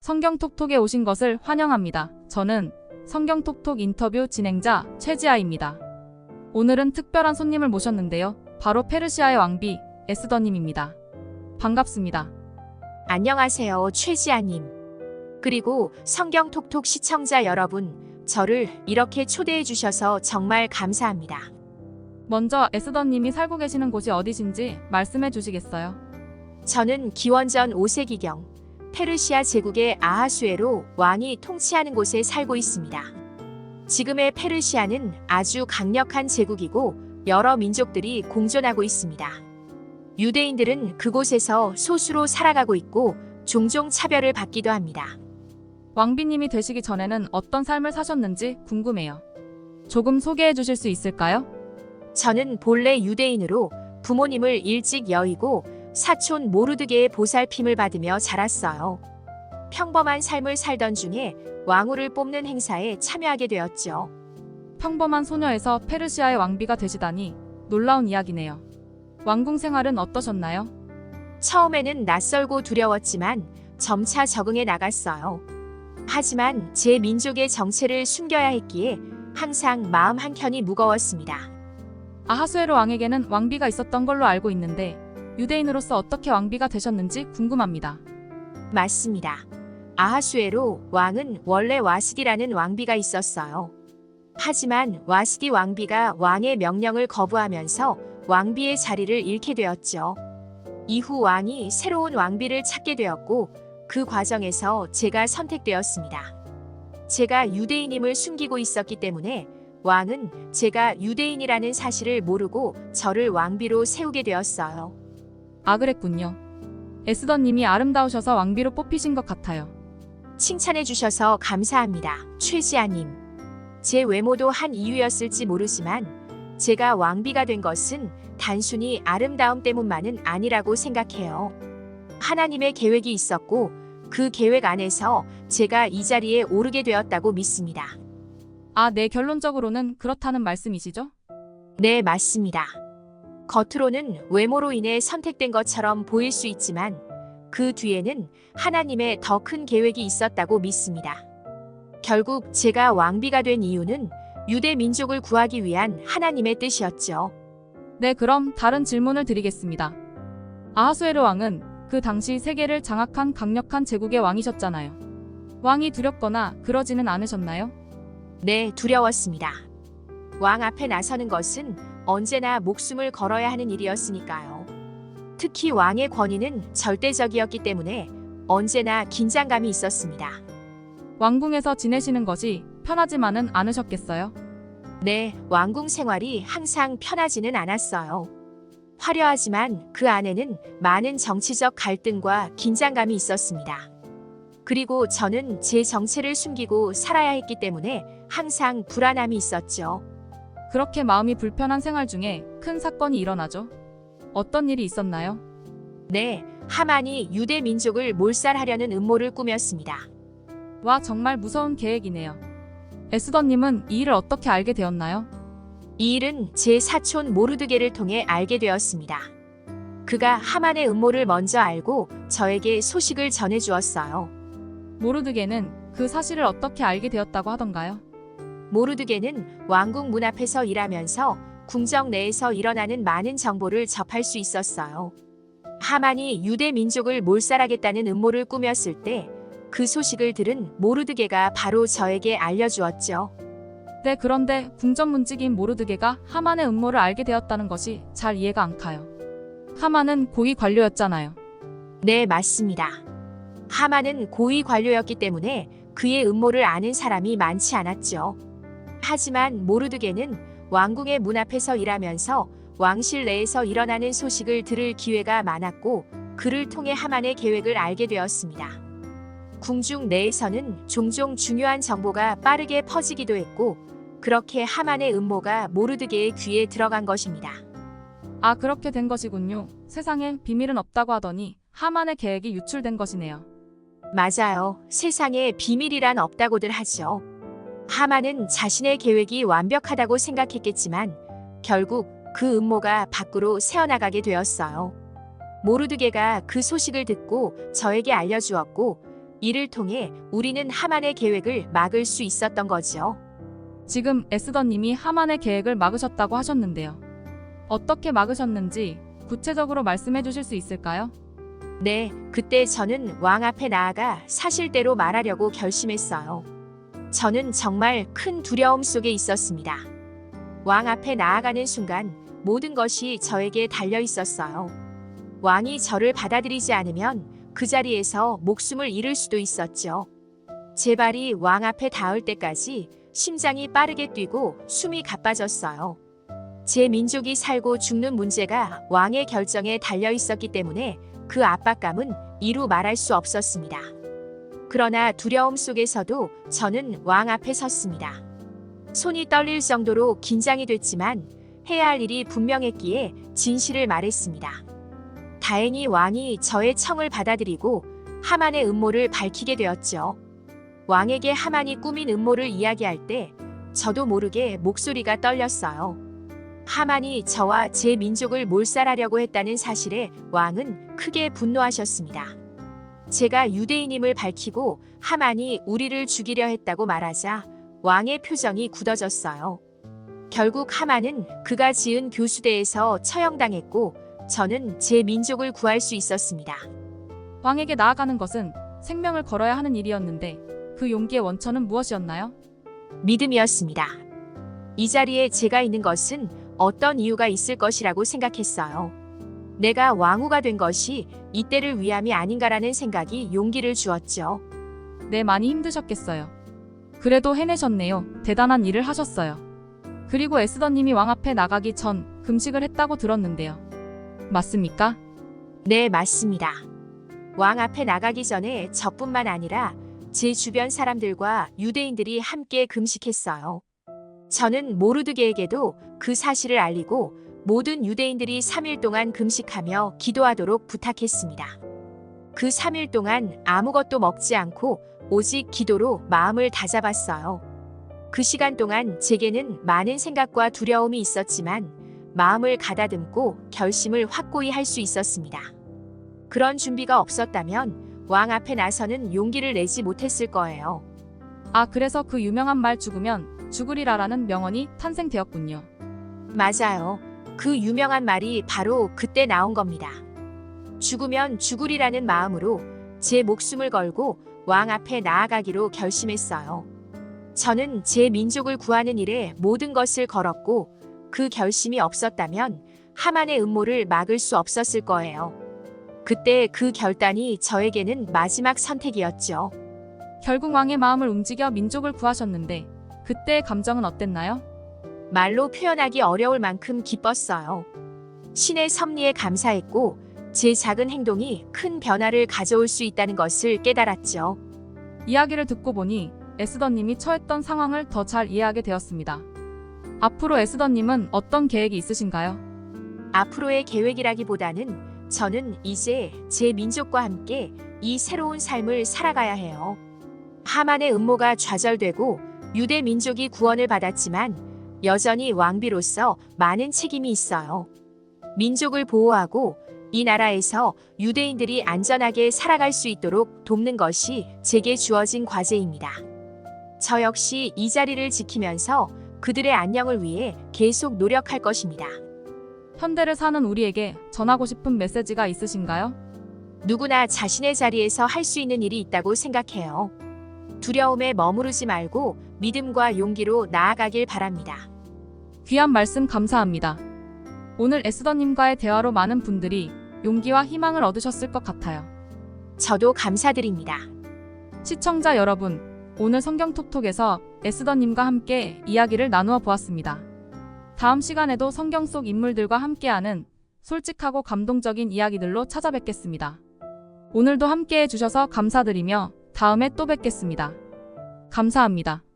성경톡톡에 오신 것을 환영합니다. 저는 성경톡톡 인터뷰 진행자 최지아입니다. 오늘은 특별한 손님을 모셨는데요. 바로 페르시아의 왕비 에스더님입니다. 반갑습니다. 안녕하세요, 최지아님. 그리고 성경톡톡 시청자 여러분, 저를 이렇게 초대해 주셔서 정말 감사합니다. 먼저 에스더님이 살고 계시는 곳이 어디신지 말씀해 주시겠어요? 저는 기원전 5세기경 페르시아 제국의 아하수에로 왕이 통치하는 곳에 살고 있습니다. 지금의 페르시아는 아주 강력한 제국이고 여러 민족들이 공존하고 있습니다. 유대인들은 그곳에서 소수로 살아가고 있고 종종 차별을 받기도 합니다. 왕비님이 되시기 전에는 어떤 삶을 사셨는지 궁금해요. 조금 소개해 주실 수 있을까요? 저는 본래 유대인으로 부모님을 일찍 여의고 사촌 모르드게의 보살핌을 받으며 자랐어요. 평범한 삶을 살던 중에 왕후를 뽑는 행사에 참여하게 되었죠. 평범한 소녀에서 페르시아의 왕비가 되시다니 놀라운 이야기네요. 왕궁 생활은 어떠셨나요? 처음에는 낯설고 두려웠지만 점차 적응해 나갔어요. 하지만 제 민족의 정체를 숨겨야 했기에 항상 마음 한켠이 무거웠습니다. 아하수에로 왕에게는 왕비가 있었던 걸로 알고 있는데 유대인으로서 어떻게 왕비가 되셨는지 궁금합니다. 맞습니다. 아하수에로 왕은 원래 와스디라는 왕비가 있었어요. 하지만 와스디 왕비가 왕의 명령을 거부하면서 왕비의 자리를 잃게 되었죠. 이후 왕이 새로운 왕비를 찾게 되었고 그 과정에서 제가 선택되었습니다. 제가 유대인임을 숨기고 있었기 때문에 왕은 제가 유대인이라는 사실을 모르고 저를 왕비로 세우게 되었어요. 아, 그랬군요. 에스더님이 아름다우셔서 왕비로 뽑히신 것 같아요. 칭찬해 주셔서 감사합니다, 최지아님. 제 외모도 한 이유였을지 모르지만 제가 왕비가 된 것은 단순히 아름다움 때문만은 아니라고 생각해요. 하나님의 계획이 있었고 그 계획 안에서 제가 이 자리에 오르게 되었다고 믿습니다. 아, 네, 결론적으로는 그렇다는 말씀이시죠? 네, 맞습니다. 겉으로는 외모로 인해 선택된 것처럼 보일 수 있지만 그 뒤에는 하나님의 더 큰 계획이 있었다고 믿습니다. 결국 제가 왕비가 된 이유는 유대 민족을 구하기 위한 하나님의 뜻이었죠. 네, 그럼 다른 질문을 드리겠습니다. 아하수에로 왕은 그 당시 세계를 장악한 강력한 제국의 왕이셨잖아요. 왕이 두렵거나 그러지는 않으셨나요? 네, 두려웠습니다. 왕 앞에 나서는 것은 언제나 목숨을 걸어야 하는 일이었으니까요. 특히 왕의 권위는 절대적이었기 때문에 언제나 긴장감이 있었습니다. 왕궁에서 지내시는 것이 편하지만은 않으셨겠어요? 네, 왕궁 생활이 항상 편하지는 않았어요. 화려하지만 그 안에는 많은 정치적 갈등과 긴장감이 있었습니다. 그리고 저는 제 정체를 숨기고 살아야 했기 때문에 항상 불안함이 있었죠. 그렇게 마음이 불편한 생활 중에 큰 사건이 일어나죠. 어떤 일이 있었나요? 네, 하만이 유대 민족을 몰살하려는 음모를 꾸몄습니다. 와, 정말 무서운 계획이네요. 에스더님은 이 일을 어떻게 알게 되었나요? 이 일은 제 사촌 모르드게를 통해 알게 되었습니다. 그가 하만의 음모를 먼저 알고 저에게 소식을 전해주었어요. 모르드게는 그 사실을 어떻게 알게 되었다고 하던가요? 모르드게는 왕궁 문 앞에서 일하면서 궁정 내에서 일어나는 많은 정보를 접할 수 있었어요. 하만이 유대 민족을 몰살하겠다는 음모를 꾸몄을 때 그 소식을 들은 모르드게가 바로 저에게 알려주었죠. 네, 그런데 궁전문직인 모르드게가 하만의 음모를 알게 되었다는 것이 잘 이해가 안 가요. 하만은 고위 관료였잖아요. 네, 맞습니다. 하만은 고위 관료였기 때문에 그의 음모를 아는 사람이 많지 않았죠. 하지만 모르드게는 왕궁의 문 앞에서 일하면서 왕실 내에서 일어나는 소식을 들을 기회가 많았고 그를 통해 하만의 계획을 알게 되었습니다. 궁중 내에서는 종종 중요한 정보가 빠르게 퍼지기도 했고 그렇게 하만의 음모가 모르드게의 귀에 들어간 것입니다. 아, 그렇게 된 것이군요. 세상에 비밀은 없다고 하더니 하만의 계획이 유출된 것이네요. 맞아요. 세상에 비밀이란 없다고들 하죠. 하만은 자신의 계획이 완벽하다고 생각했겠지만 결국 그 음모가 밖으로 새어나가게 되었어요. 모르드게가 그 소식을 듣고 저에게 알려주었고 이를 통해 우리는 하만의 계획을 막을 수 있었던 거죠. 지금 에스더님이 하만의 계획을 막으셨다고 하셨는데요. 어떻게 막으셨는지 구체적으로 말씀해 주실 수 있을까요? 네, 그때 저는 왕 앞에 나아가 사실대로 말하려고 결심했어요. 저는 정말 큰 두려움 속에 있었습니다. 왕 앞에 나아가는 순간 모든 것이 저에게 달려 있었어요. 왕이 저를 받아들이지 않으면 그 자리에서 목숨을 잃을 수도 있었죠. 제 발이 왕 앞에 닿을 때까지 심장이 빠르게 뛰고 숨이 가빠졌어요. 제 민족이 살고 죽는 문제가 왕의 결정에 달려 있었기 때문에 그 압박감은 이루 말할 수 없었습니다. 그러나 두려움 속에서도 저는 왕 앞에 섰습니다. 손이 떨릴 정도로 긴장이 됐지만 해야 할 일이 분명했기에 진실을 말했습니다. 다행히 왕이 저의 청을 받아들이고 하만의 음모를 밝히게 되었죠. 왕에게 하만이 꾸민 음모를 이야기할 때 저도 모르게 목소리가 떨렸어요. 하만이 저와 제 민족을 몰살하려고 했다는 사실에 왕은 크게 분노하셨습니다. 제가 유대인임을 밝히고 하만이 우리를 죽이려 했다고 말하자 왕의 표정이 굳어졌어요. 결국 하만은 그가 지은 교수대에서 처형당했고 저는 제 민족을 구할 수 있었습니다. 왕에게 나아가는 것은 생명을 걸어야 하는 일이었는데 그 용기의 원천은 무엇이었나요? 믿음이었습니다. 이 자리에 제가 있는 것은 어떤 이유가 있을 것이라고 생각했어요. 내가 왕후가 된 것이 이때를 위함이 아닌가라는 생각이 용기를 주었죠. 네, 많이 힘드셨겠어요. 그래도 해내셨네요. 대단한 일을 하셨어요. 그리고 에스더님이 왕 앞에 나가기 전 금식을 했다고 들었는데요. 맞습니까? 네, 맞습니다. 왕 앞에 나가기 전에 저뿐만 아니라 제 주변 사람들과 유대인들이 함께 금식했어요. 저는 모르드게에게도 그 사실을 알리고 모든 유대인들이 3일 동안 금식하며 기도하도록 부탁했습니다. 그 3일 동안 아무것도 먹지 않고 오직 기도로 마음을 다잡았어요. 그 시간 동안 제게는 많은 생각과 두려움이 있었지만 마음을 가다듬고 결심을 확고히 할 수 있었습니다. 그런 준비가 없었다면 왕 앞에 나서는 용기를 내지 못했을 거예요. 아, 그래서 그 유명한 말 죽으면 죽으리라라는 명언이 탄생되었군요. 맞아요. 그 유명한 말이 바로 그때 나온 겁니다. 죽으면 죽으리라는 마음으로 제 목숨을 걸고 왕 앞에 나아가기로 결심했어요. 저는 제 민족을 구하는 일에 모든 것을 걸었고 그 결심이 없었다면 하만의 음모를 막을 수 없었을 거예요. 그때 그 결단이 저에게는 마지막 선택이었죠. 결국 왕의 마음을 움직여 민족을 구하셨는데 그때의 감정은 어땠나요? 말로 표현하기 어려울 만큼 기뻤어요. 신의 섭리에 감사했고 제 작은 행동이 큰 변화를 가져올 수 있다는 것을 깨달았죠. 이야기를 듣고 보니 에스더님이 처했던 상황을 더 잘 이해하게 되었습니다. 앞으로 에스더님은 어떤 계획이 있으신가요? 앞으로의 계획이라기보다는 저는 이제 제 민족과 함께 이 새로운 삶을 살아가야 해요. 하만의 음모가 좌절되고 유대 민족이 구원을 받았지만 여전히 왕비로서 많은 책임이 있어요. 민족을 보호하고 이 나라에서 유대인들이 안전하게 살아갈 수 있도록 돕는 것이 제게 주어진 과제입니다. 저 역시 이 자리를 지키면서 그들의 안녕을 위해 계속 노력할 것입니다. 현대를 사는 우리에게 전하고 싶은 메시지가 있으신가요? 누구나 자신의 자리에서 할 수 있는 일이 있다고 생각해요. 두려움에 머무르지 말고 믿음과 용기로 나아가길 바랍니다. 귀한 말씀 감사합니다. 오늘 에스더님과의 대화로 많은 분들이 용기와 희망을 얻으셨을 것 같아요. 저도 감사드립니다. 시청자 여러분, 오늘 성경톡톡에서 에스더님과 함께 이야기를 나누어 보았습니다. 다음 시간에도 성경 속 인물들과 함께하는 솔직하고 감동적인 이야기들로 찾아뵙겠습니다. 오늘도 함께해 주셔서 감사드리며 다음에 또 뵙겠습니다. 감사합니다.